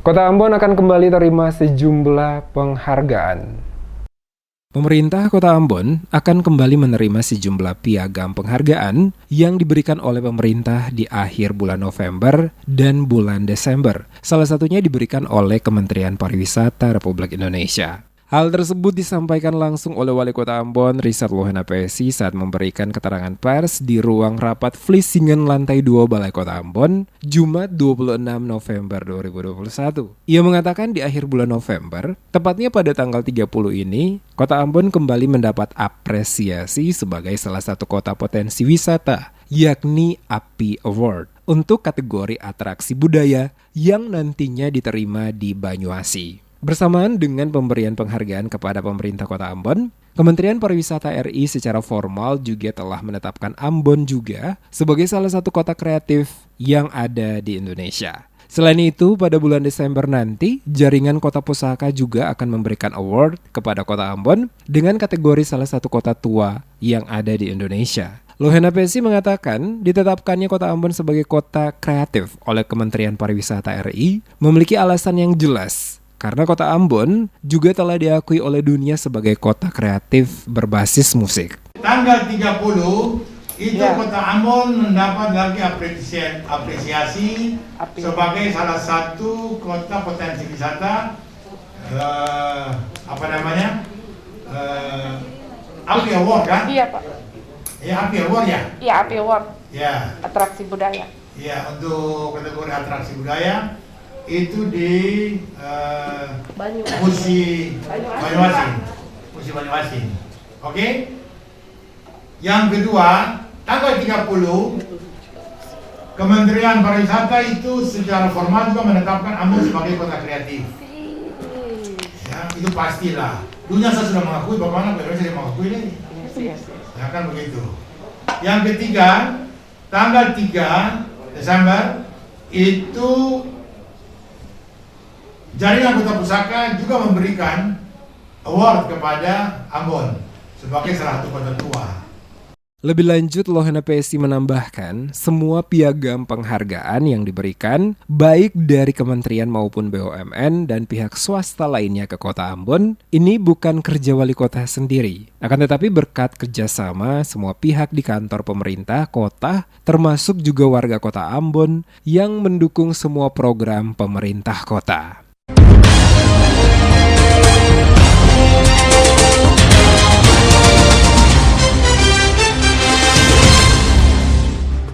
Kota Ambon akan kembali terima sejumlah penghargaan. Pemerintah Kota Ambon akan kembali menerima sejumlah piagam penghargaan yang diberikan oleh pemerintah di akhir bulan November dan bulan Desember. Salah satunya diberikan oleh Kementerian Pariwisata Republik Indonesia. Hal tersebut disampaikan langsung oleh Wali Kota Ambon, Richard Lohana PSI saat memberikan keterangan pers di ruang rapat Vlissingen lantai 2 Balai Kota Ambon, Jumat 26 November 2021. Ia mengatakan di akhir bulan November, tepatnya pada tanggal 30 ini, Kota Ambon kembali mendapat apresiasi sebagai salah satu kota potensi wisata, yakni API Award, untuk kategori atraksi budaya yang nantinya diterima di Banyuasi. Bersamaan dengan pemberian penghargaan kepada pemerintah Kota Ambon, Kementerian Pariwisata RI secara formal juga telah menetapkan Ambon juga sebagai salah satu kota kreatif yang ada di Indonesia. Selain itu, pada bulan Desember nanti, jaringan kota pusaka juga akan memberikan award kepada Kota Ambon dengan kategori salah satu kota tua yang ada di Indonesia. Lohana PSI mengatakan ditetapkannya Kota Ambon sebagai kota kreatif oleh Kementerian Pariwisata RI memiliki alasan yang jelas. Karena Kota Ambon juga telah diakui oleh dunia sebagai kota kreatif berbasis musik. Tanggal 30 itu Kota Ambon mendapat lagi apresiasi sebagai salah satu kota potensi wisata API Award kan? Iya Pak. Ya API Award ya? Iya API Award. Ya. Atraksi budaya. Ya, untuk kategori atraksi budaya itu di Musi Banyuasin. Oke? Yang kedua, tanggal 30 Kementerian Pariwisata itu secara formal juga menetapkan Ambon sebagai kota kreatif. Ya, itu pastilah. Dunia saya sudah mengakui, bagaimana Indonesia mengakui ini? Ya kan begitu. Yang ketiga, tanggal 3 Desember itu Jaringan Kota Pusaka juga memberikan award kepada Ambon sebagai salah satu kota tua. Lebih lanjut, Lohana PSI menambahkan, semua piagam penghargaan yang diberikan, baik dari kementerian maupun BUMN dan pihak swasta lainnya ke Kota Ambon, ini bukan kerja wali kota sendiri. Akan tetapi berkat kerjasama semua pihak di kantor pemerintah kota, termasuk juga warga Kota Ambon, yang mendukung semua program pemerintah kota.